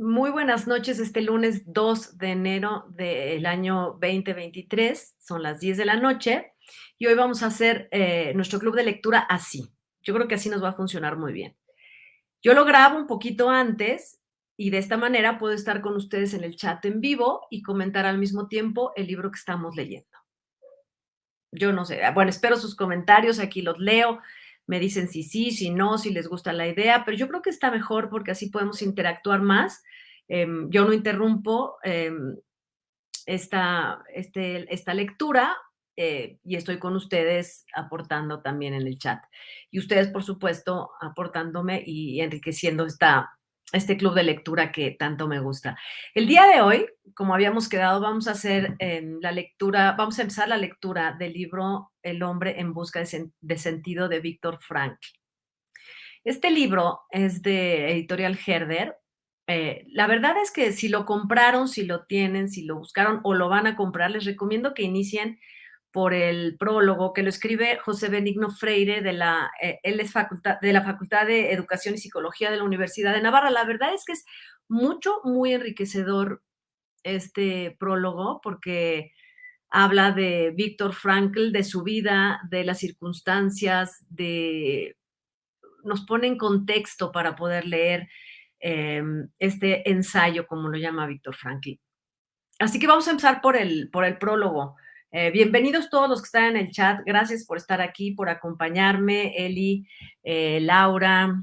Muy buenas noches, este lunes 2 de enero del año 2023, son las 10 de la noche y hoy vamos a hacer nuestro club de lectura así. Yo creo que así nos va a funcionar muy bien. Yo lo grabo un poquito antes y de esta manera puedo estar con ustedes en el chat en vivo y comentar al mismo tiempo el libro que estamos leyendo. Yo no sé, bueno, espero sus comentarios, aquí los leo, me dicen si sí, si no, si les gusta la idea, pero yo creo que está mejor porque así podemos interactuar más. Yo no interrumpo esta lectura y estoy con ustedes aportando también en el chat. Y ustedes, por supuesto, aportándome y enriqueciendo este club de lectura que tanto me gusta. El día de hoy, como habíamos quedado, vamos a hacer la lectura, vamos a empezar la lectura del libro El hombre en busca de sentido de Víctor Frankl. Este libro es de Editorial Herder. La verdad es que si lo compraron, si lo tienen, si lo buscaron o lo van a comprar, les recomiendo que inicien por el prólogo que lo escribe José Benigno Freire él es de la Facultad de Educación y Psicología de la Universidad de Navarra. La verdad es que es muy enriquecedor este prólogo porque habla de Víctor Frankl, de su vida, de las circunstancias, nos pone en contexto para poder leer este ensayo, como lo llama Víctor Frankl. Así que vamos a empezar por el prólogo. Bienvenidos todos los que están en el chat. Gracias por estar aquí, por acompañarme. Eli, Laura,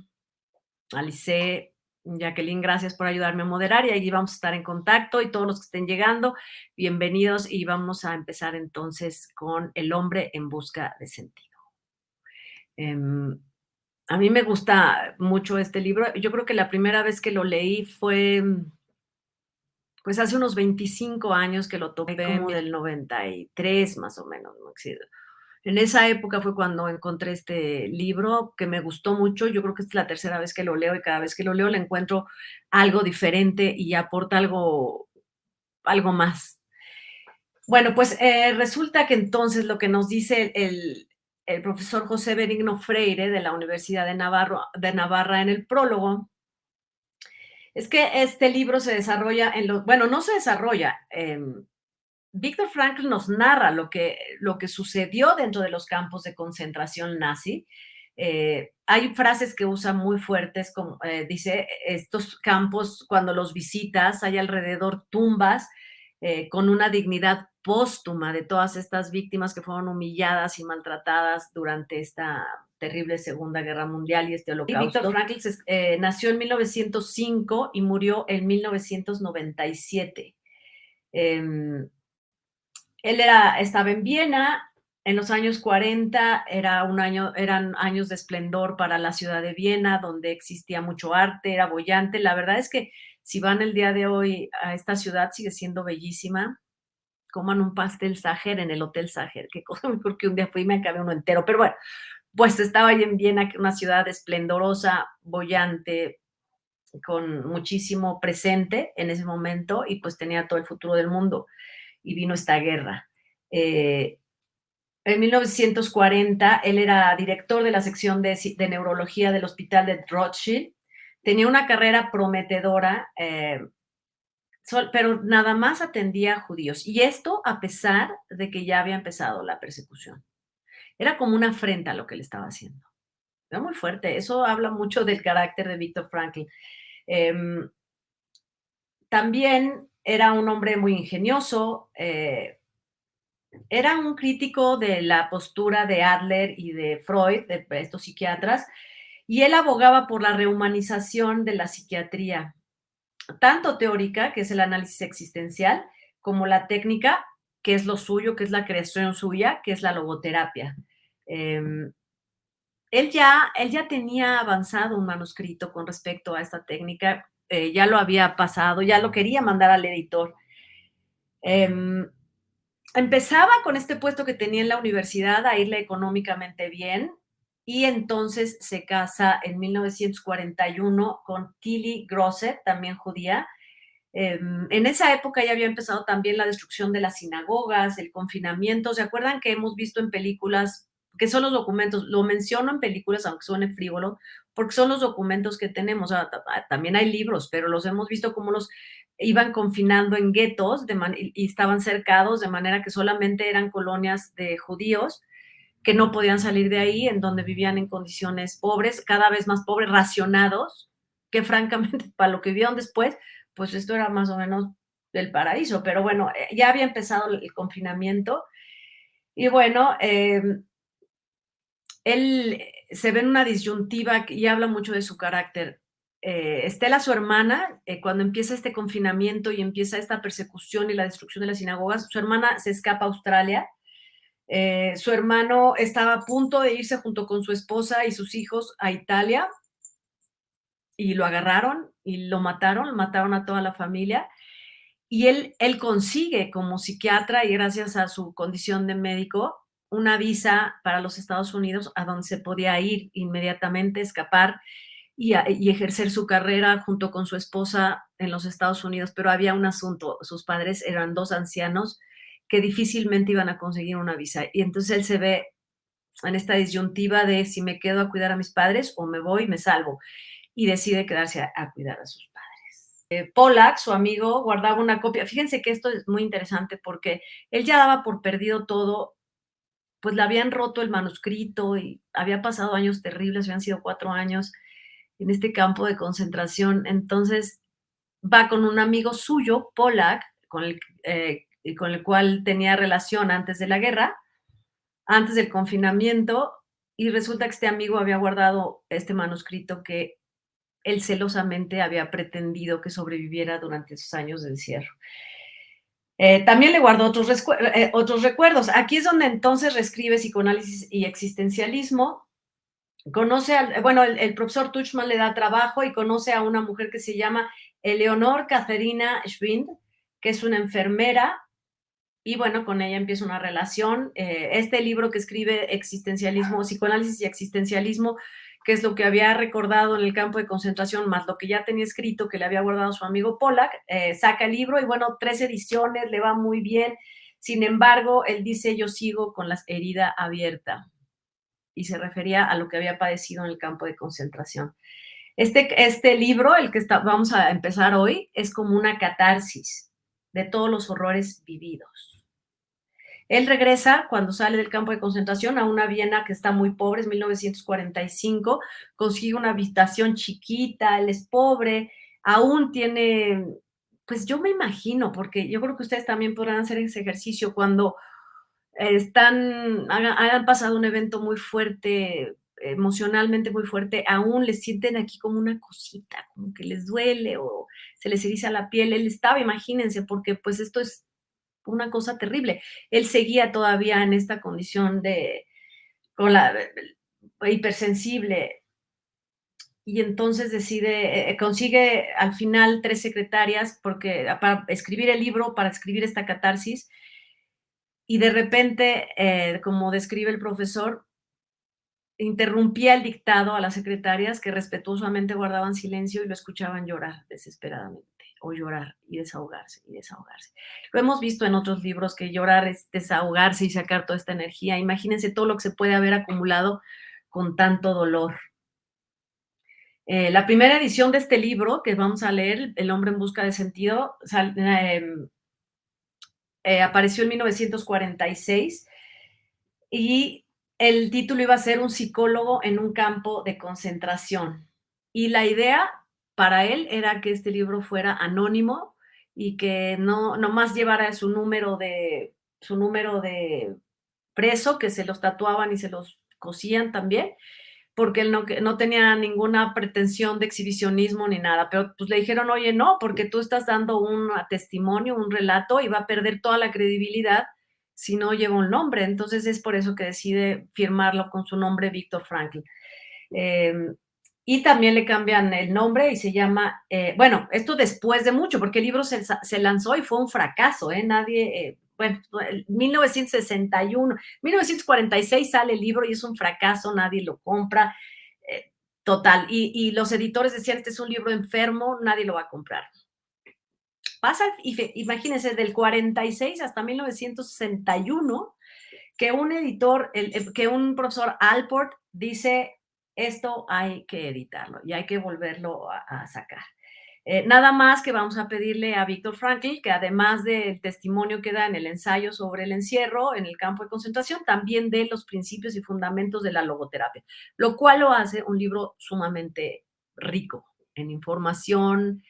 Alice, Jacqueline, gracias por ayudarme a moderar y ahí vamos a estar en contacto y todos los que estén llegando, bienvenidos y vamos a empezar entonces con El hombre en busca de sentido. A mí me gusta mucho este libro. Yo creo que la primera vez que lo leí fue, pues, hace unos 25 años que lo tomé, como del 93, más o menos, ¿no? Sí, en esa época fue cuando encontré este libro que me gustó mucho. Yo creo que es la tercera vez que lo leo y cada vez que lo leo le encuentro algo diferente y aporta algo más. Bueno, pues resulta que entonces lo que nos dice el profesor José Benigno Freire de la Universidad de Navarra en el prólogo es que este libro se desarrolla bueno, no se desarrolla. Víctor Frankl nos narra lo que sucedió dentro de los campos de concentración nazi. Hay frases que usa muy fuertes, como dice, estos campos, cuando los visitas, hay alrededor tumbas con una dignidad póstuma de todas estas víctimas que fueron humilladas y maltratadas durante esta terrible Segunda Guerra Mundial y este holocausto. Víctor Frankl nació en 1905 y murió en 1997. Él estaba en Viena. En los años 40 eran años de esplendor para la ciudad de Viena, donde existía mucho arte, era boyante. La verdad es que si van el día de hoy a esta ciudad, sigue siendo bellísima. Coman un pastel Sacher en el Hotel Sacher, qué cosa mejor que un día fui y me acabé uno entero. Pero bueno, pues estaba ahí en Viena, una ciudad esplendorosa, boyante, con muchísimo presente en ese momento y pues tenía todo el futuro del mundo. Y vino esta guerra. En 1940, él era director de la sección de neurología del Hospital de Rothschild. Tenía una carrera prometedora, pero nada más atendía a judíos. Y esto a pesar de que ya había empezado la persecución. Era como una afrenta lo que le estaba haciendo. Era muy fuerte. Eso habla mucho del carácter de Viktor Frankl. También era un hombre muy ingenioso. Era un crítico de la postura de Adler y de Freud, de estos psiquiatras, y él abogaba por la rehumanización de la psiquiatría, tanto teórica, que es el análisis existencial, como la técnica, que es lo suyo, que es la creación suya, que es la logoterapia. Él ya tenía avanzado un manuscrito con respecto a esta técnica, ya lo había pasado, ya lo quería mandar al editor. Empezaba con este puesto que tenía en la universidad a irle económicamente bien y entonces se casa en 1941 con Tilly Grosset, también judía. En esa época ya había empezado también la destrucción de las sinagogas, el confinamiento. ¿Se acuerdan que hemos visto en películas que son los documentos. Lo menciono en películas, aunque suene frívolo, porque son los documentos que tenemos. O sea, también hay libros, pero los hemos visto como los iban confinando en guetos y estaban cercados, de manera que solamente eran colonias de judíos que no podían salir de ahí, en donde vivían en condiciones pobres, cada vez más pobres, racionados, que francamente, para lo que vivieron después, pues esto era más o menos del paraíso. Pero bueno, ya había empezado el confinamiento y bueno, él se ve en una disyuntiva y habla mucho de su carácter. Estela, su hermana, cuando empieza este confinamiento y empieza esta persecución y la destrucción de las sinagogas, su hermana se escapa a Australia. Su hermano estaba a punto de irse junto con su esposa y sus hijos a Italia y lo agarraron y lo mataron a toda la familia. Y él consigue como psiquiatra y gracias a su condición de médico una visa para los Estados Unidos a donde se podía ir inmediatamente, escapar y ejercer su carrera junto con su esposa en los Estados Unidos. Pero había un asunto, sus padres eran dos ancianos que difícilmente iban a conseguir una visa. Y entonces él se ve en esta disyuntiva de si me quedo a cuidar a mis padres o me voy y me salvo. Y decide quedarse a cuidar a sus padres. Pollack, su amigo, guardaba una copia. Fíjense que esto es muy interesante porque él ya daba por perdido todo, pues le habían roto el manuscrito y había pasado años terribles, habían sido 4 años en este campo de concentración. Entonces va con un amigo suyo, Pollack, con el cual tenía relación antes de la guerra, antes del confinamiento, y resulta que este amigo había guardado este manuscrito que él celosamente había pretendido que sobreviviera durante esos años de encierro. También le guardó otros recuerdos. Aquí es donde entonces reescribe psicoanálisis y existencialismo. Conoce bueno, el profesor Tuchman le da trabajo y conoce a una mujer que se llama Eleonor Katharina Schwind, que es una enfermera, y bueno, con ella empieza una relación. Este libro que escribe Existencialismo, Psicoanálisis y Existencialismo, que es lo que había recordado en el campo de concentración, más lo que ya tenía escrito, que le había guardado su amigo Pollack, saca el libro y bueno, 3 ediciones, le va muy bien. Sin embargo, él dice, yo sigo con la herida abierta, y se refería a lo que había padecido en el campo de concentración. Este libro, el que vamos a empezar hoy, es como una catarsis de todos los horrores vividos. Él regresa cuando sale del campo de concentración a una Viena que está muy pobre, es 1945, consigue una habitación chiquita, él es pobre, aún tiene, pues yo me imagino, porque yo creo que ustedes también podrán hacer ese ejercicio cuando hayan pasado un evento muy fuerte, emocionalmente muy fuerte, aún les sienten aquí como una cosita, como que les duele o se les eriza la piel. Él estaba, imagínense, porque pues esto es una cosa terrible. Él seguía todavía en esta condición con la hipersensible, y entonces consigue al final 3 secretarias porque para escribir el libro, para escribir esta catarsis, y de repente, como describe el profesor, interrumpía el dictado a las secretarias que respetuosamente guardaban silencio y lo escuchaban llorar desesperadamente, o llorar y desahogarse y desahogarse. Lo hemos visto en otros libros que llorar es desahogarse y sacar toda esta energía. Imagínense todo lo que se puede haber acumulado con tanto dolor. La primera edición de este libro que vamos a leer, El hombre en busca de sentido, apareció en 1946 y el título iba a ser Un psicólogo en un campo de concentración. Y la idea para él era que este libro fuera anónimo y que no más llevara su número de preso, que se los tatuaban y se los cosían también, porque él no tenía ninguna pretensión de exhibicionismo ni nada. Pero pues le dijeron, oye, no, porque tú estás dando un testimonio, un relato, y va a perder toda la credibilidad si no lleva un nombre. Entonces es por eso que decide firmarlo con su nombre, Víctor Frankl. Y también le cambian el nombre y se llama, bueno, esto después de mucho, porque el libro se lanzó y fue un fracaso, nadie, bueno, 1961, 1946 sale el libro y es un fracaso, nadie lo compra, total, y los editores decían, este es un libro enfermo, nadie lo va a comprar. Pasa, imagínense, del 46 hasta 1961, que un editor, que un profesor Alport dice, esto hay que editarlo y hay que volverlo a sacar. Nada más que vamos a pedirle a Víctor Frankl que además del testimonio que da en el ensayo sobre el encierro en el campo de concentración, también dé los principios y fundamentos de la logoterapia, lo cual lo hace un libro sumamente rico en información,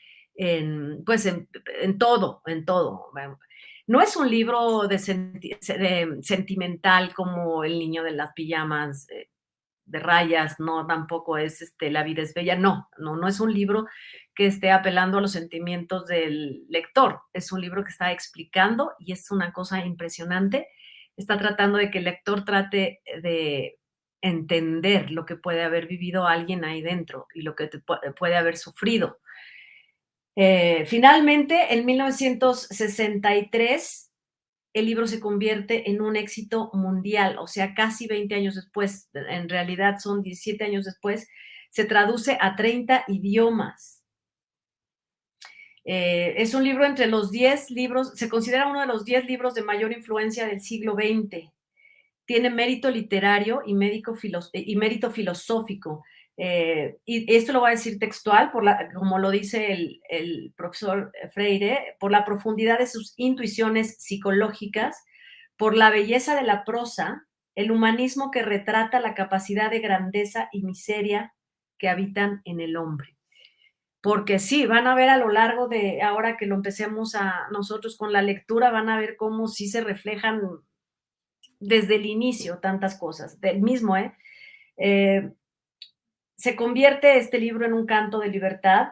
pues en todo, en todo. No es un libro de sentimental como El niño de las pijamas de rayas, no, tampoco es La vida es bella, no, no, no es un libro que esté apelando a los sentimientos del lector, es un libro que está explicando y es una cosa impresionante, está tratando de que el lector trate de entender lo que puede haber vivido alguien ahí dentro y lo que puede haber sufrido. Finalmente, en 1963, el libro se convierte en un éxito mundial, o sea, casi 20 años después, en realidad son 17 años después, se traduce a 30 idiomas. Es un libro entre los 10 libros, se considera uno de los 10 libros de mayor influencia del siglo XX. Tiene mérito literario y mérito filosófico. Y esto lo voy a decir textual, como lo dice el profesor Freire, por la profundidad de sus intuiciones psicológicas, por la belleza de la prosa, el humanismo que retrata la capacidad de grandeza y miseria que habitan en el hombre. Porque sí, van a ver a lo largo de, ahora que lo empecemos a nosotros con la lectura, van a ver cómo sí se reflejan desde el inicio tantas cosas, del mismo, ¿eh? Se convierte este libro en un canto de libertad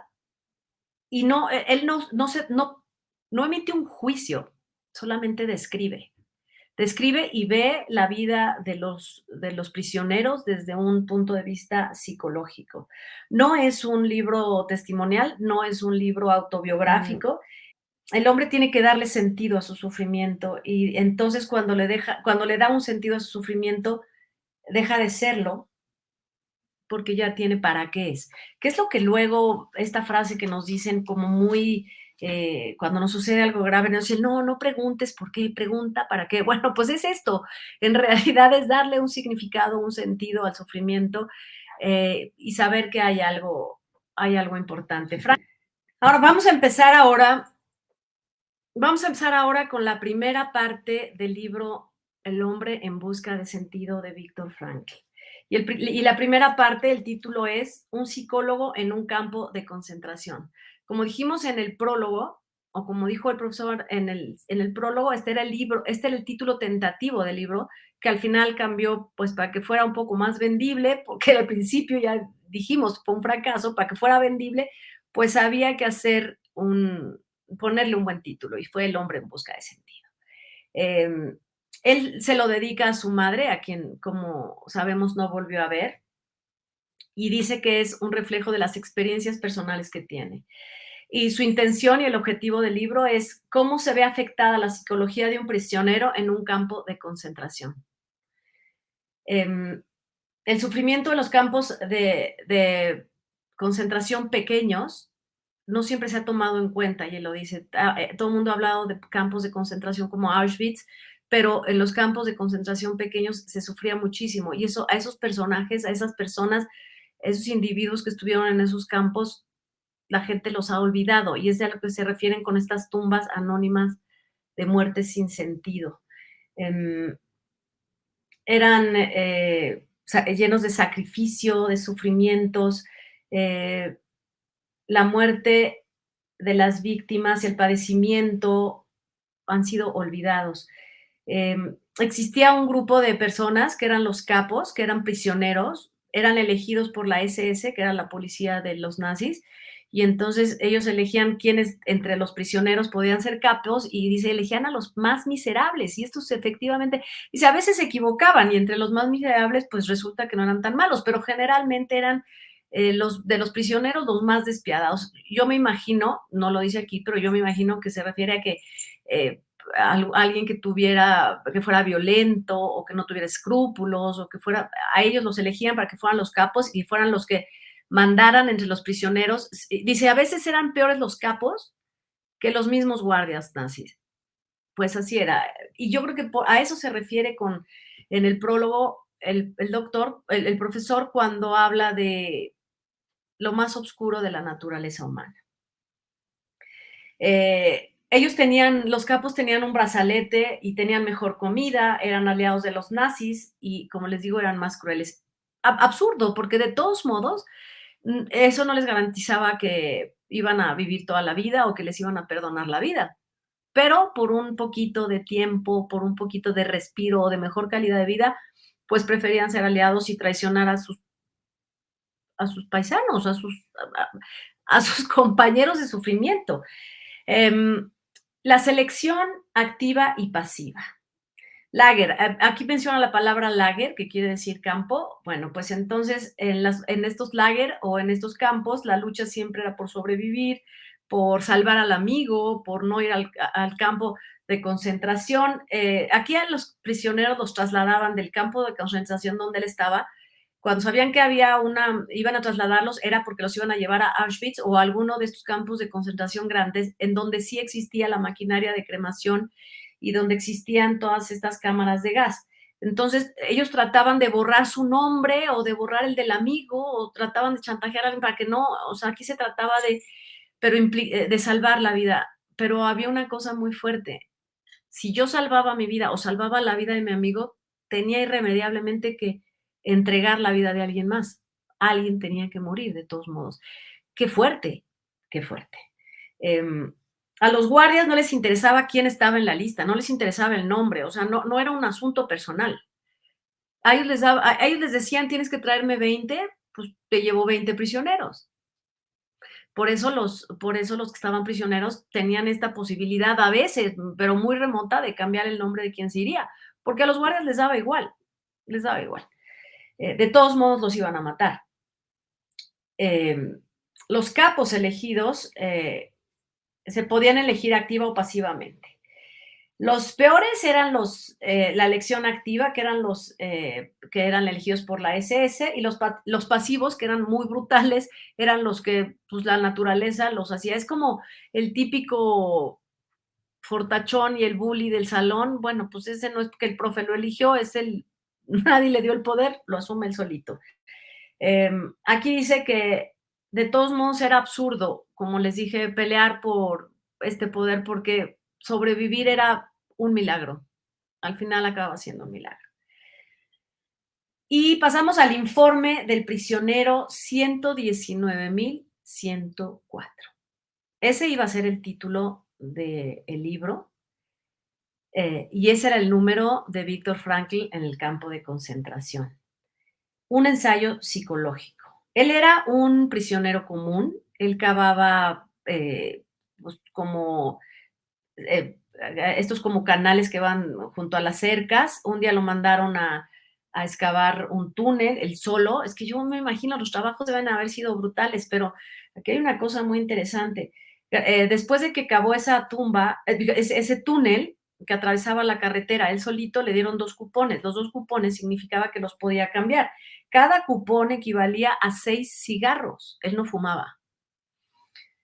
y no, él no emite un juicio, solamente describe. Describe y ve la vida de los prisioneros desde un punto de vista psicológico. No es un libro testimonial, no es un libro autobiográfico. El hombre tiene que darle sentido a su sufrimiento y entonces cuando le da un sentido a su sufrimiento, deja de serlo porque ya tiene para qué es. ¿Qué es lo que luego, esta frase que nos dicen como muy, cuando nos sucede algo grave, nos dicen, no, no preguntes por qué, pregunta para qué. Bueno, pues es esto, en realidad es darle un significado, un sentido al sufrimiento y saber que hay algo importante. Ahora vamos a empezar ahora con la primera parte del libro El hombre en busca de sentido de Víctor Frankl. Y la primera parte, el título es Un psicólogo en un campo de concentración. Como dijimos en el prólogo, o como dijo el profesor en el prólogo, este era el título tentativo del libro, que al final cambió pues para que fuera un poco más vendible, porque al principio ya dijimos fue un fracaso, para que fuera vendible, pues había que ponerle un buen título y fue El hombre en busca de sentido. Él se lo dedica a su madre, a quien, como sabemos, no volvió a ver, y dice que es un reflejo de las experiencias personales que tiene. Y su intención y el objetivo del libro es cómo se ve afectada la psicología de un prisionero en un campo de concentración. El sufrimiento de los campos de concentración pequeños no siempre se ha tomado en cuenta, y él lo dice, todo el mundo ha hablado de campos de concentración como Auschwitz, pero en los campos de concentración pequeños se sufría muchísimo, y eso a esos personajes, a esas personas, a esos individuos que estuvieron en esos campos, la gente los ha olvidado, y es de a lo que se refieren con estas tumbas anónimas de muerte sin sentido. Em, Eran llenos de sacrificio, de sufrimientos, eh, la muerte de las víctimas, el padecimiento han sido olvidados. Existía un grupo de personas que eran los capos, que eran prisioneros, eran elegidos por la SS, que era la policía de los nazis, y entonces ellos elegían quiénes entre los prisioneros podían ser capos y dice, elegían a los más miserables y estos efectivamente, dice, a veces se equivocaban y entre los más miserables pues resulta que no eran tan malos, pero generalmente eran de los prisioneros los más despiadados. Yo me imagino, no lo dice aquí, pero yo me imagino que se refiere a que alguien que fuera violento o que no tuviera escrúpulos o que fuera, a ellos los elegían para que fueran los capos y fueran los que mandaran entre los prisioneros. Dice, a veces eran peores los capos que los mismos guardias nazis. Pues así era. Y yo creo que a eso se refiere en el prólogo el doctor, el profesor, cuando habla de lo más oscuro de la naturaleza humana. Los capos tenían un brazalete y tenían mejor comida, eran aliados de los nazis y, como les digo, eran más crueles. Absurdo, porque de todos modos, eso no les garantizaba que iban a vivir toda la vida o que les iban a perdonar la vida. Pero por un poquito de tiempo, por un poquito de respiro o de mejor calidad de vida, pues preferían ser aliados y traicionar a sus paisanos, a sus compañeros de sufrimiento. Em, la selección activa y pasiva. Lager, aquí menciona la palabra lager, que quiere decir campo. Bueno, pues entonces en estos lager o en estos campos, la lucha siempre era por sobrevivir, por salvar al amigo, por no ir al campo de concentración. Aquí a los prisioneros los trasladaban del campo de concentración donde él estaba. Cuando sabían que iban a trasladarlos, era porque los iban a llevar a Auschwitz o a alguno de estos campos de concentración grandes, en donde sí existía la maquinaria de cremación y donde existían todas estas cámaras de gas. Entonces, ellos trataban de borrar su nombre o de borrar el del amigo o trataban de chantajear a alguien para que no, o sea, aquí se trataba de salvar la vida. Pero había una cosa muy fuerte. Si yo salvaba mi vida o salvaba la vida de mi amigo, tenía irremediablemente que entregar la vida de alguien más. Alguien tenía que morir de todos modos. Qué fuerte, qué fuerte. Em, a los guardias no les interesaba quién estaba en la lista, no les interesaba el nombre, o sea, no era un asunto personal. A ellos les decían: "Tienes que traerme 20, pues te llevo 20 prisioneros". Por eso los que estaban prisioneros tenían esta posibilidad a veces, pero muy remota, de cambiar el nombre de quien se iría, porque a los guardias les daba igual, les daba igual. De todos modos los iban a matar. Em, los capos elegidos se podían elegir activa o pasivamente. Los peores eran la elección activa, que eran elegidos por la SS, y los pasivos, que eran muy brutales, eran los que pues, la naturaleza los hacía. Es como el típico fortachón y el bully del salón. Bueno, pues ese no es que el profe lo eligió, nadie le dio el poder, lo asume él solito. Aquí dice que de todos modos era absurdo, como les dije, pelear por este poder porque sobrevivir era un milagro. Al final acaba siendo un milagro. Y pasamos al informe del prisionero 119,104. Ese iba a ser el título del libro, y ese era el número de Víctor Frankl en el campo de concentración. Un ensayo psicológico. Él era un prisionero común, él cavaba, pues, como, estos como canales que van junto a las cercas. Un día lo mandaron a excavar un túnel, él solo. Es que yo me imagino, los trabajos deben haber sido brutales, pero aquí hay una cosa muy interesante. Después de que cavó esa tumba, ese túnel que atravesaba la carretera, él solito le dieron 2 cupones. Los 2 cupones significaba que los podía cambiar. Cada cupón equivalía a 6 cigarros. Él no fumaba,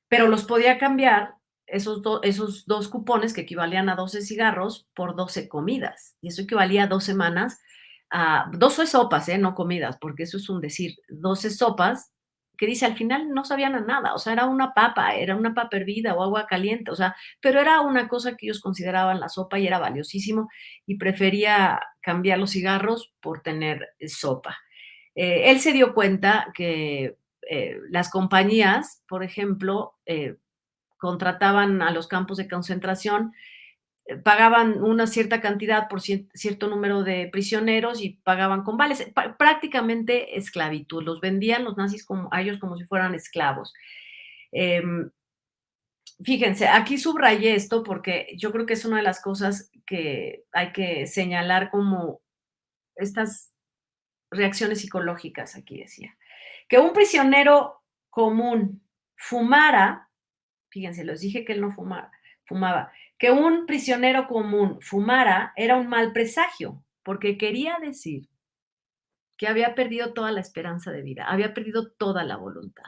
pero los podía cambiar esos 2 cupones, que equivalían a 12 cigarros, por 12 comidas, y eso equivalía a 2 semanas, a 12 sopas, no comidas, porque eso es un decir, 12 sopas, que dice, al final no sabían a nada, o sea, era una papa hervida o agua caliente, o sea, pero era una cosa que ellos consideraban la sopa y era valiosísimo, y prefería cambiar los cigarros por tener sopa. Él se dio cuenta que las compañías, por ejemplo, contrataban a los campos de concentración, pagaban una cierta cantidad por cierto número de prisioneros y pagaban con vales, prácticamente esclavitud. Los vendían los nazis a ellos como si fueran esclavos. Em, Fíjense, aquí subrayé esto porque yo creo que es una de las cosas que hay que señalar como estas reacciones psicológicas, aquí decía. Que un prisionero común fumara, fíjense, les dije que él no fumaba, que un prisionero común fumara era un mal presagio, porque quería decir que había perdido toda la esperanza de vida, había perdido toda la voluntad.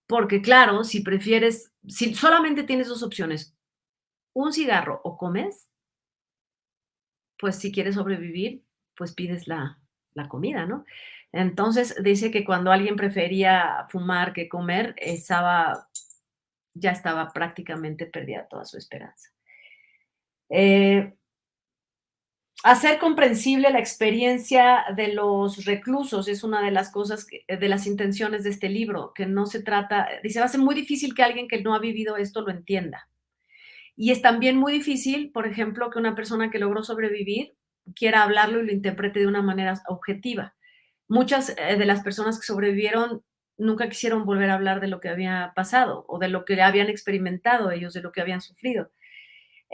Porque claro, si solamente tienes 2 opciones, un cigarro o comes, pues si quieres sobrevivir, pues pides la comida, ¿no? Entonces dice que cuando alguien prefería fumar que comer, ya estaba prácticamente perdida toda su esperanza. Eh, Hacer comprensible la experiencia de los reclusos es una de las cosas de las intenciones de este libro, que no se trata, dice, va a ser muy difícil que alguien que no ha vivido esto lo entienda. Y es también muy difícil, por ejemplo, que una persona que logró sobrevivir quiera hablarlo y lo interprete de una manera objetiva. Muchas de las personas que sobrevivieron nunca quisieron volver a hablar de lo que había pasado o de lo que habían experimentado ellos, de lo que habían sufrido.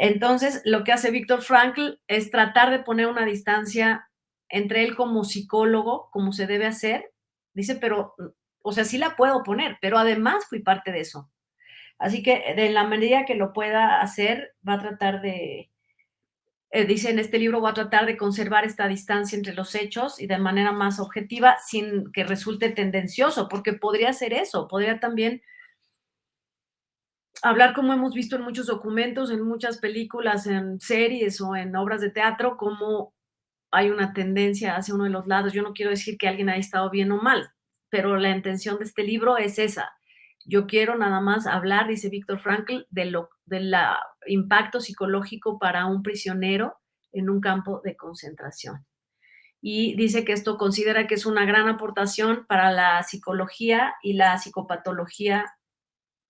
Entonces, lo que hace Víctor Frankl es tratar de poner una distancia entre él como psicólogo, como se debe hacer. Dice, pero, o sea, sí la puedo poner, pero además fui parte de eso. Así que de la medida que lo pueda hacer, va a tratar de, dice en este libro, va a tratar de conservar esta distancia entre los hechos y de manera más objetiva sin que resulte tendencioso, porque podría ser eso, podría también hablar como hemos visto en muchos documentos, en muchas películas, en series o en obras de teatro, cómo hay una tendencia hacia uno de los lados. Yo no quiero decir que alguien haya estado bien o mal, pero la intención de este libro es esa. Yo quiero nada más hablar, dice Víctor Frankl, del impacto psicológico para un prisionero en un campo de concentración. Y dice que esto considera que es una gran aportación para la psicología y la psicopatología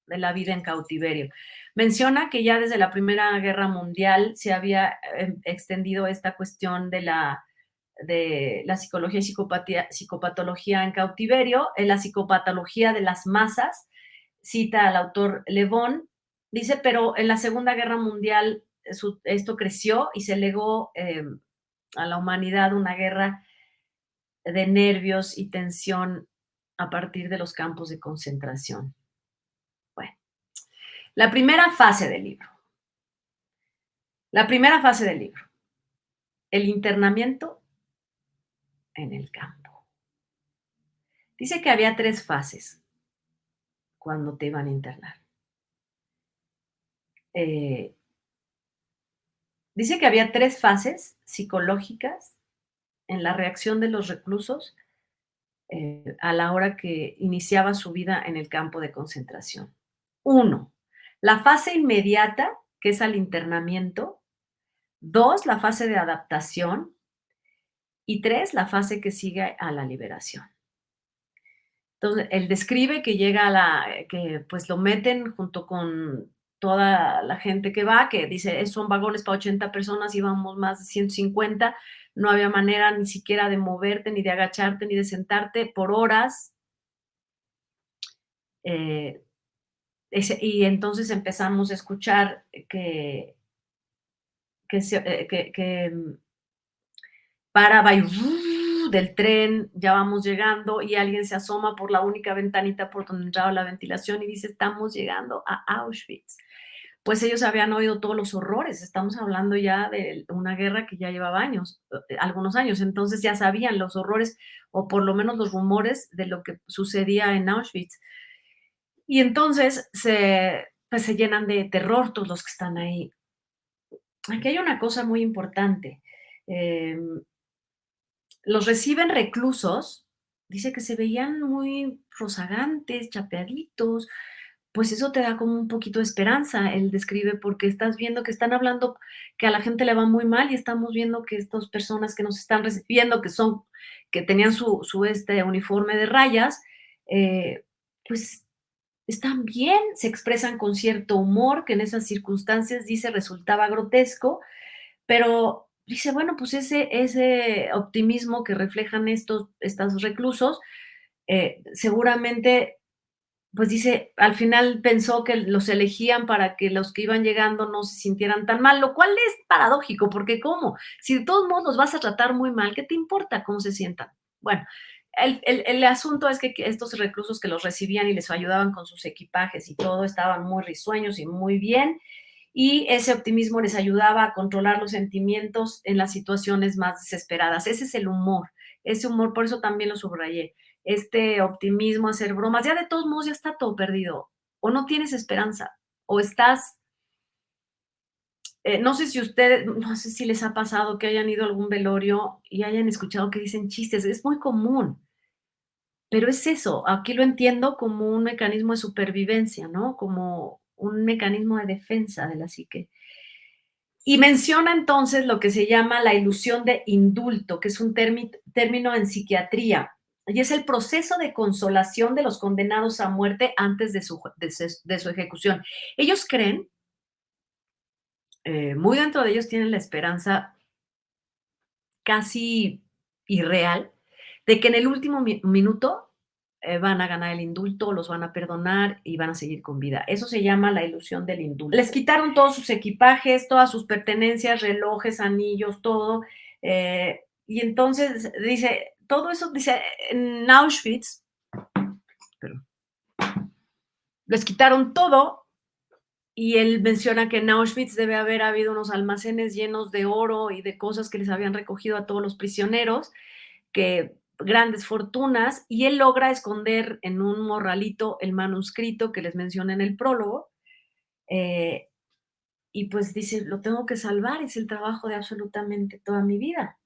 de la vida en cautiverio. Menciona que ya desde la Primera Guerra Mundial se había extendido esta cuestión de la psicología y psicopatología en cautiverio, en la psicopatología de las masas, cita al autor Le Bon, dice, pero en la Segunda Guerra Mundial esto creció y se legó a la humanidad una guerra de nervios y tensión a partir de los campos de concentración. Bueno, la primera fase del libro. La primera fase del libro, el internamiento en el campo. Dice que había 3 fases cuando te iban a internar. Eh, Dice que había 3 fases psicológicas en la reacción de los reclusos, a la hora que iniciaba su vida en el campo de concentración. 1, la fase inmediata, que es al internamiento. 2, la fase de adaptación. Y 3, la fase que sigue a la liberación. Entonces, él describe que llega que pues lo meten junto con toda la gente que va, que dice, son vagones para 80 personas, íbamos más de 150, no había manera ni siquiera de moverte, ni de agacharte, ni de sentarte por horas. Eh, y entonces empezamos a escuchar que paraba y del tren, ya vamos llegando, y alguien se asoma por la única ventanita por donde entraba la ventilación y dice, estamos llegando a Auschwitz. Pues ellos habían oído todos los horrores, estamos hablando ya de una guerra que ya llevaba años, algunos años, entonces ya sabían los horrores o por lo menos los rumores de lo que sucedía en Auschwitz. Y entonces pues se llenan de terror todos los que están ahí. Aquí hay una cosa muy importante. Eh, los reciben reclusos, dice que se veían muy rozagantes, chapeaditos, pues eso te da como un poquito de esperanza, él describe, porque estás viendo que están hablando que a la gente le va muy mal y estamos viendo que estas personas que nos están recibiendo, que tenían su uniforme de rayas, pues están bien, se expresan con cierto humor, que en esas circunstancias, dice, resultaba grotesco, pero dice, bueno, pues ese optimismo que reflejan estos reclusos, seguramente, pues dice, al final pensó que los elegían para que los que iban llegando no se sintieran tan mal, lo cual es paradójico, porque ¿cómo? Si de todos modos los vas a tratar muy mal, ¿qué te importa cómo se sientan? Bueno, el asunto es que estos reclusos que los recibían y les ayudaban con sus equipajes y todo, estaban muy risueños y muy bien, y ese optimismo les ayudaba a controlar los sentimientos en las situaciones más desesperadas. Ese es el humor, ese humor, por eso también lo subrayé. Este optimismo, hacer bromas, ya de todos modos ya está todo perdido, o no tienes esperanza, o estás No sé si ustedes, no sé si les ha pasado que hayan ido a algún velorio y hayan escuchado que dicen chistes, es muy común, pero es eso, aquí lo entiendo como un mecanismo de supervivencia, ¿no? Como un mecanismo de defensa de la psique. Y menciona entonces lo que se llama la ilusión de indulto, que es un término en psiquiatría, y es el proceso de consolación de los condenados a muerte antes de su ejecución. Ellos creen, muy dentro de ellos tienen la esperanza casi irreal de que en el último minuto van a ganar el indulto, los van a perdonar y van a seguir con vida. Eso se llama la ilusión del indulto. Les quitaron todos sus equipajes, todas sus pertenencias, relojes, anillos, todo. Y entonces dice, todo eso, dice, en Auschwitz, perdón, les quitaron todo y él menciona que en Auschwitz debe haber habido unos almacenes llenos de oro y de cosas que les habían recogido a todos los prisioneros, que grandes fortunas, y él logra esconder en un morralito el manuscrito que les menciona en el prólogo, eh, y pues dice, lo tengo que salvar, es el trabajo de absolutamente toda mi vida.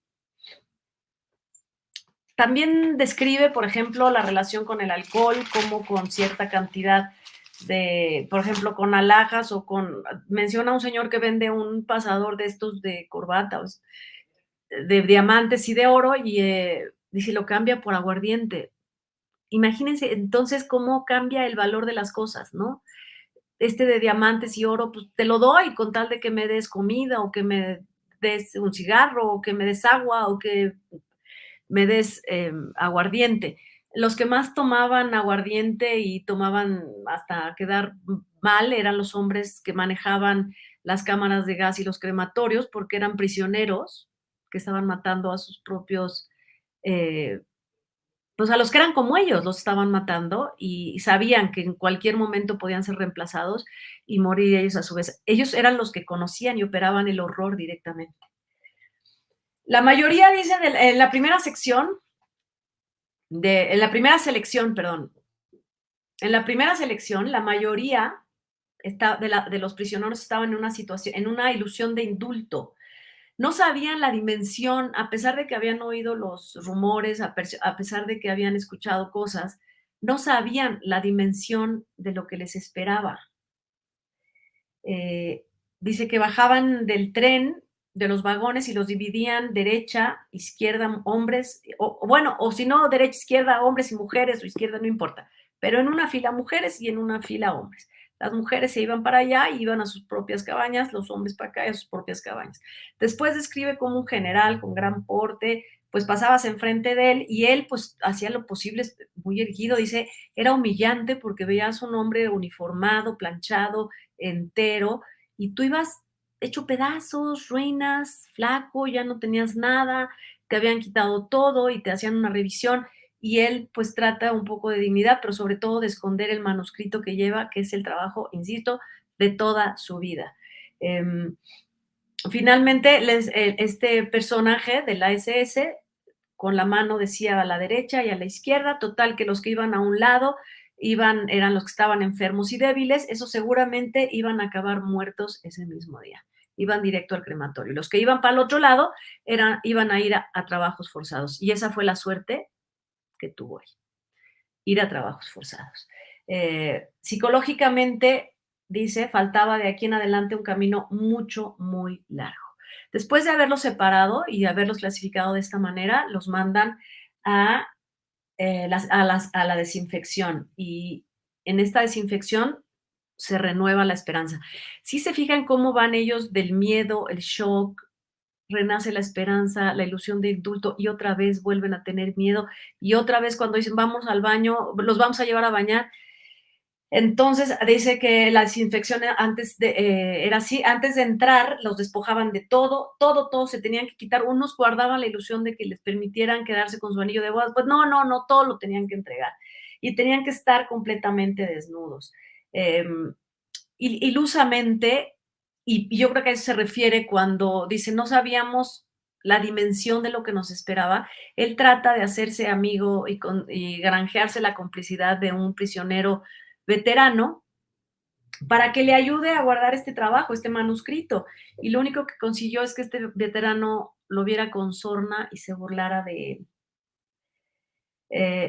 También describe, por ejemplo, la relación con el alcohol, como con cierta cantidad de, por ejemplo, con alhajas o con, menciona un señor que vende un pasador de estos de corbatas, de diamantes y de oro, y dice, lo cambia por aguardiente. Imagínense entonces cómo cambia el valor de las cosas, ¿no? Este de diamantes y oro, pues te lo doy con tal de que me des comida o que me des un cigarro o que me des agua o que me des aguardiente. Los que más tomaban aguardiente y tomaban hasta quedar mal eran los hombres que manejaban las cámaras de gas y los crematorios porque eran prisioneros que estaban matando a sus propios eh, pues a los que eran como ellos, los estaban matando y sabían que en cualquier momento podían ser reemplazados y morir ellos a su vez. Ellos eran los que conocían y operaban el horror directamente. La mayoría dice en la primera sección, en la primera selección, perdón, en la primera selección, la mayoría de los prisioneros estaban en una situación, en una ilusión de indulto. No sabían la dimensión, a pesar de que habían oído los rumores, a pesar de que habían escuchado cosas, no sabían la dimensión de lo que les esperaba. Eh, Dice que bajaban del tren, de los vagones y los dividían derecha, izquierda, hombres, o bueno, o si no, derecha, izquierda, hombres y mujeres, o izquierda, no importa, pero en una fila mujeres y en una fila hombres. Las mujeres se iban para allá y iban a sus propias cabañas, los hombres para acá y a sus propias cabañas. Después describe como un general con gran porte, pues pasabas enfrente de él y él pues hacía lo posible, muy erguido, dice, era humillante porque veías un hombre uniformado, planchado, entero, y tú ibas hecho pedazos, ruinas, flaco, ya no tenías nada, te habían quitado todo y te hacían una revisión. Y él pues trata un poco de dignidad, pero sobre todo de esconder el manuscrito que lleva, que es el trabajo, insisto, de toda su vida. Finalmente, este personaje de la SS con la mano decía a la derecha y a la izquierda, total que los que iban a un lado eran los que estaban enfermos y débiles, esos seguramente iban a acabar muertos ese mismo día, iban directo al crematorio. Los que iban para el otro lado iban a ir a trabajos forzados y esa fue la suerte que tuvo él, ir a trabajos forzados. Psicológicamente, dice, faltaba de aquí en adelante un camino mucho, muy largo. Después de haberlos separado y de haberlos clasificado de esta manera, los mandan a, a la desinfección y en esta desinfección se renueva la esperanza. Si se fijan cómo van ellos del miedo, el shock, renace la esperanza, la ilusión de indulto y otra vez vuelven a tener miedo y otra vez cuando dicen vamos al baño, los vamos a llevar a bañar. Entonces dice que la desinfección era así, antes de entrar los despojaban de todo, todo, todo, se tenían que quitar, unos guardaban la ilusión de que les permitieran quedarse con su anillo de bodas, pues no, no, no, todo lo tenían que entregar y tenían que estar completamente desnudos. Eh, Ilusamente, y yo creo que a eso se refiere cuando dice, no sabíamos la dimensión de lo que nos esperaba, él trata de hacerse amigo y granjearse la complicidad de un prisionero veterano para que le ayude a guardar este trabajo, este manuscrito. Y lo único que consiguió es que este veterano lo viera con sorna y se burlara de él.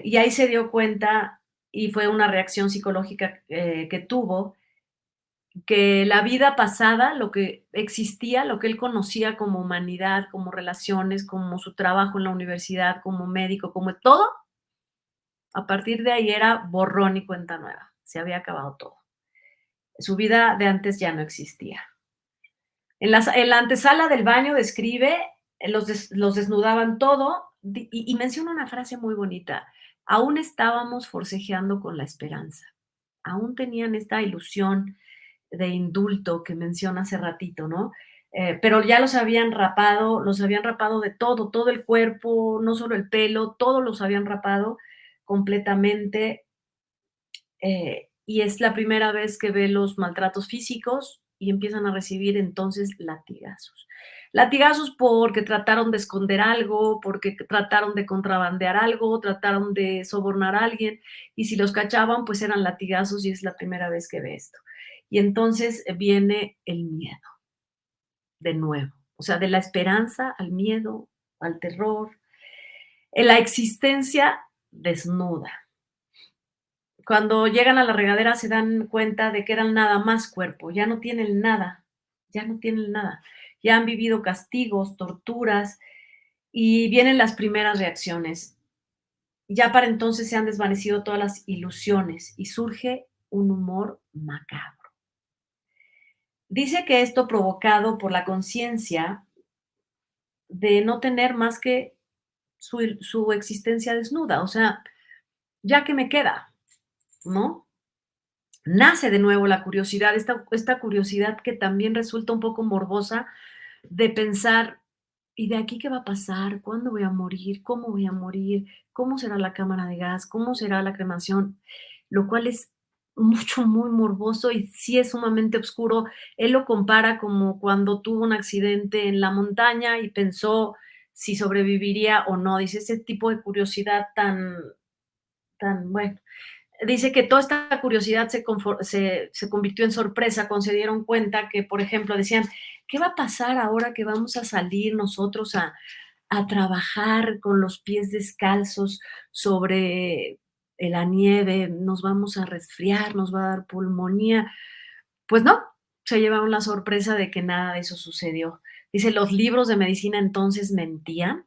Y ahí se dio cuenta, y fue una reacción psicológica que tuvo, que la vida pasada, lo que existía, lo que él conocía como humanidad, como relaciones, como su trabajo en la universidad, como médico, como todo, a partir de ahí era borrón y cuenta nueva. Se había acabado todo. Su vida de antes ya no existía. En la antesala del baño describe, los desnudaban todo, y menciona una frase muy bonita: aún estábamos forcejeando con la esperanza, aún tenían esta ilusión de indulto que menciona hace ratito, ¿no? Pero ya los habían rapado de todo, todo el cuerpo, no solo el pelo, todo los habían rapado completamente, y es la primera vez que ve los maltratos físicos y empiezan a recibir entonces latigazos. Latigazos porque trataron de esconder algo, porque trataron de contrabandear algo, trataron de sobornar a alguien, y si los cachaban, pues eran latigazos, y es la primera vez que ve esto. Y entonces viene el miedo de nuevo, o sea, de la esperanza al miedo, al terror, en la existencia desnuda. Cuando llegan a la regadera se dan cuenta de que eran nada más cuerpo, ya no tienen nada, ya no tienen nada. Ya han vivido castigos, torturas, y vienen las primeras reacciones. Ya para entonces se han desvanecido todas las ilusiones y surge un humor macabro. Dice que esto provocado por la conciencia de no tener más que su existencia desnuda, o sea, ¿ya qué me queda?, ¿no? Nace de nuevo la curiosidad, esta curiosidad que también resulta un poco morbosa, de pensar, ¿y de aquí qué va a pasar? ¿Cuándo voy a morir? ¿Cómo voy a morir? ¿Cómo será la cámara de gas? ¿Cómo será la cremación? Lo cual es mucho, muy morboso y sí es sumamente oscuro. Él lo compara como cuando tuvo un accidente en la montaña y pensó si sobreviviría o no. Dice, ese tipo de curiosidad tan, bueno. Dice que toda esta curiosidad se convirtió en sorpresa cuando se dieron cuenta que, por ejemplo, decían: "¿Qué va a pasar ahora que vamos a salir nosotros a trabajar con los pies descalzos sobre la nieve? Nos vamos a resfriar, nos va a dar pulmonía". Pues no, se llevaron la sorpresa de que nada de eso sucedió. Dice: "Los libros de medicina entonces mentían".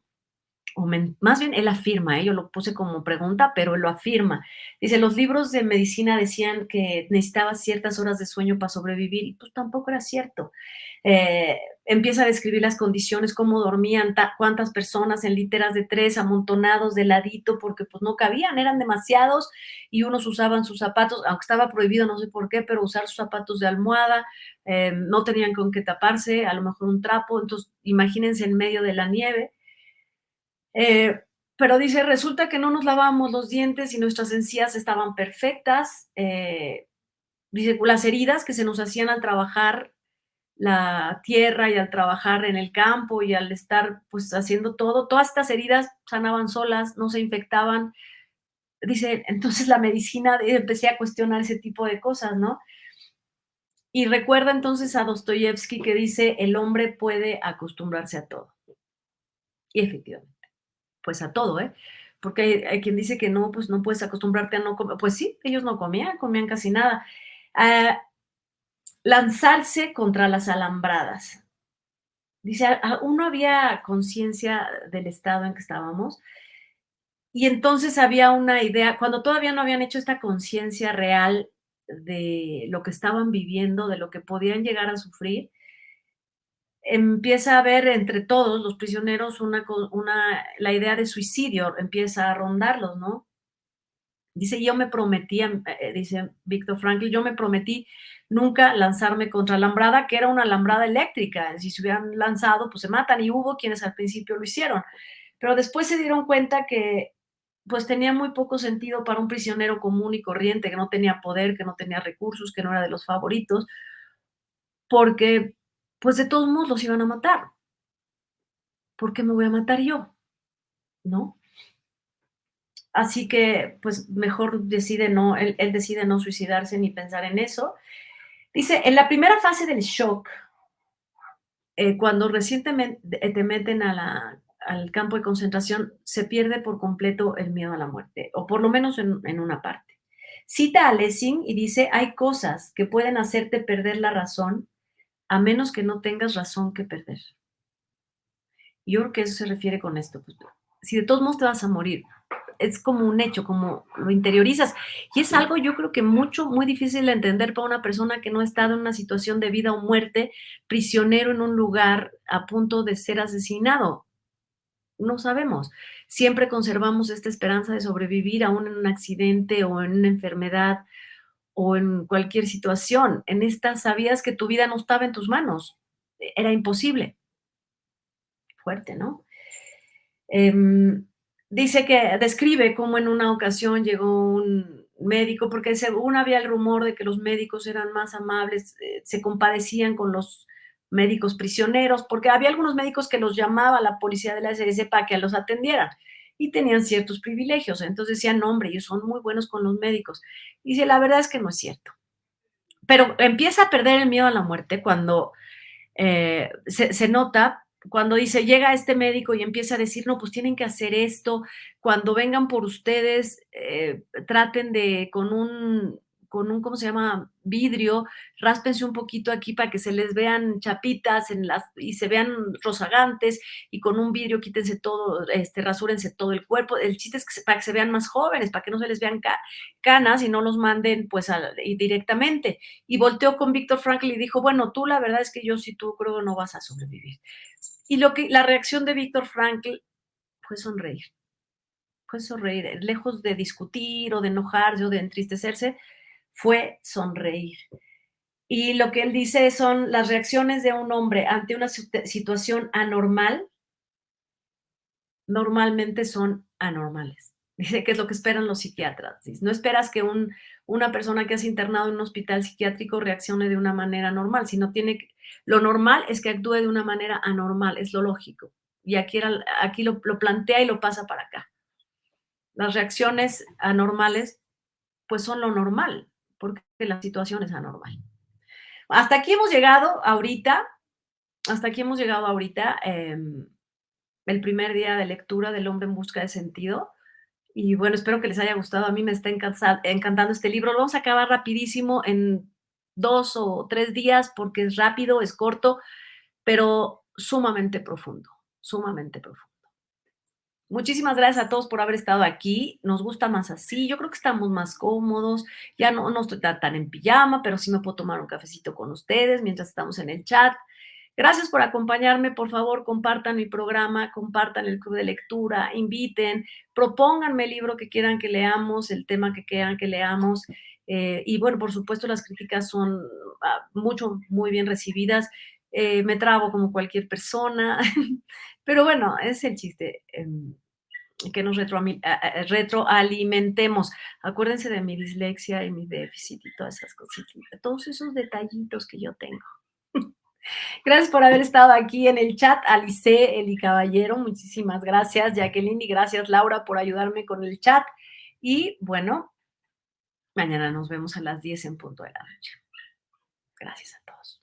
Más bien él afirma, yo lo puse como pregunta, pero él lo afirma. Dice, los libros de medicina decían que necesitabas ciertas horas de sueño para sobrevivir, y pues tampoco era cierto. Empieza a describir las condiciones, cómo dormían, cuántas personas en literas de tres, amontonados de ladito, porque pues no cabían, eran demasiados, y unos usaban sus zapatos, aunque estaba prohibido, no sé por qué, pero usar sus zapatos de almohada, no tenían con qué taparse, a lo mejor un trapo, entonces imagínense en medio de la nieve. Eh, pero dice, resulta que no nos lavábamos los dientes y nuestras encías estaban perfectas. Dice, las heridas que se nos hacían al trabajar la tierra y al trabajar en el campo y al estar pues haciendo todo, todas estas heridas sanaban solas, no se infectaban. Dice, entonces la medicina, empecé a cuestionar ese tipo de cosas, ¿no? Y recuerda entonces a Dostoyevsky que dice, el hombre puede acostumbrarse a todo. Y efectivamente. Pues a todo, ¿eh? Porque hay quien dice que no, pues no puedes acostumbrarte a no comer. Pues sí, ellos no comían, comían casi nada. Ah, lanzarse contra las alambradas. Dice, aún no había conciencia del estado en que estábamos, y entonces había una idea, cuando todavía no habían hecho esta conciencia real de lo que estaban viviendo, de lo que podían llegar a sufrir, empieza a haber entre todos los prisioneros la idea de suicidio empieza a rondarlos, ¿no? Dice, yo me prometí, dice Víctor Frankl, yo me prometí nunca lanzarme contra alambrada, que era una alambrada eléctrica. Si se hubieran lanzado, pues se matan. Y hubo quienes al principio lo hicieron. Pero después se dieron cuenta que pues tenía muy poco sentido para un prisionero común y corriente, que no tenía poder, que no tenía recursos, que no era de los favoritos, porque pues de todos modos los iban a matar. ¿Por qué me voy a matar yo? ¿No? Así que, pues, mejor decide no él decide no suicidarse ni pensar en eso. Dice, en la primera fase del shock, cuando recientemente te meten al campo de concentración, se pierde por completo el miedo a la muerte, o por lo menos en una parte. Cita a Lessing y dice, hay cosas que pueden hacerte perder la razón a menos que no tengas razón que perder. Y yo creo que eso se refiere con esto. Pues, si de todos modos te vas a morir, es como un hecho, como lo interiorizas. Y es algo yo creo que muy difícil de entender para una persona que no ha estado en una situación de vida o muerte, prisionero en un lugar a punto de ser asesinado. No sabemos. Siempre conservamos esta esperanza de sobrevivir aún en un accidente o en una enfermedad o en cualquier situación. En esta sabías que tu vida no estaba en tus manos. Era imposible. Fuerte, ¿no? Em, Dice que describe cómo en una ocasión llegó un médico, porque según había el rumor de que los médicos eran más amables, se compadecían con los médicos prisioneros, porque había algunos médicos que los llamaba la policía de la SRC para que los atendieran y tenían ciertos privilegios. Entonces decían, no, hombre, ellos son muy buenos con los médicos. Y dice, la verdad es que no es cierto. Pero empieza a perder el miedo a la muerte cuando se nota cuando dice, llega este médico y empieza a decir, no, pues tienen que hacer esto, cuando vengan por ustedes, traten de con un, ¿cómo se llama? Vidrio, ráspense un poquito aquí para que se les vean chapitas y se vean rozagantes, y con un vidrio quítense todo, rasúrense todo el cuerpo. El chiste es que para que se vean más jóvenes, para que no se les vean canas y no los manden pues y directamente. Y volteó con Víctor Frankl y dijo, bueno, tú la verdad es que yo sí, tú creo que no vas a sobrevivir. Y la reacción de Víctor Frankl fue sonreír, lejos de discutir o de enojarse o de entristecerse, fue sonreír. Y lo que él dice son las reacciones de un hombre ante una situación anormal, normalmente son anormales. Dice que es lo que esperan los psiquiatras. Dice, no esperas que una persona que has internado en un hospital psiquiátrico reaccione de una manera normal, sino lo normal es que actúe de una manera anormal, es lo lógico. Y aquí lo plantea y lo pasa para acá. Las reacciones anormales, pues son lo normal, porque la situación es anormal. Hasta aquí hemos llegado ahorita, hasta aquí hemos llegado ahorita, el primer día de lectura del Hombre en busca de sentido. Y bueno, espero que les haya gustado. A mí me está encantando este libro. Lo vamos a acabar rapidísimo en 2 o 3 días porque es rápido, es corto, pero sumamente profundo, sumamente profundo. Muchísimas gracias a todos por haber estado aquí. Nos gusta más así. Yo creo que estamos más cómodos. Ya no estoy tan en pijama, pero sí me puedo tomar un cafecito con ustedes mientras estamos en el chat. Gracias por acompañarme. Por favor, compartan mi programa, compartan el club de lectura, inviten, propónganme el libro que quieran que leamos, el tema que quieran que leamos. Y bueno, por supuesto, las críticas son muy bien recibidas. Me trago como cualquier persona, pero bueno, es el chiste. Que nos retroalimentemos. Acuérdense de mi dislexia y mi déficit y todas esas cositas, todos esos detallitos que yo tengo. Gracias por haber estado aquí en el chat. Alice, Eli Caballero, muchísimas gracias. Jacqueline y gracias Laura por ayudarme con el chat. Y bueno, mañana nos vemos a las 10 en punto de la noche. Gracias a todos.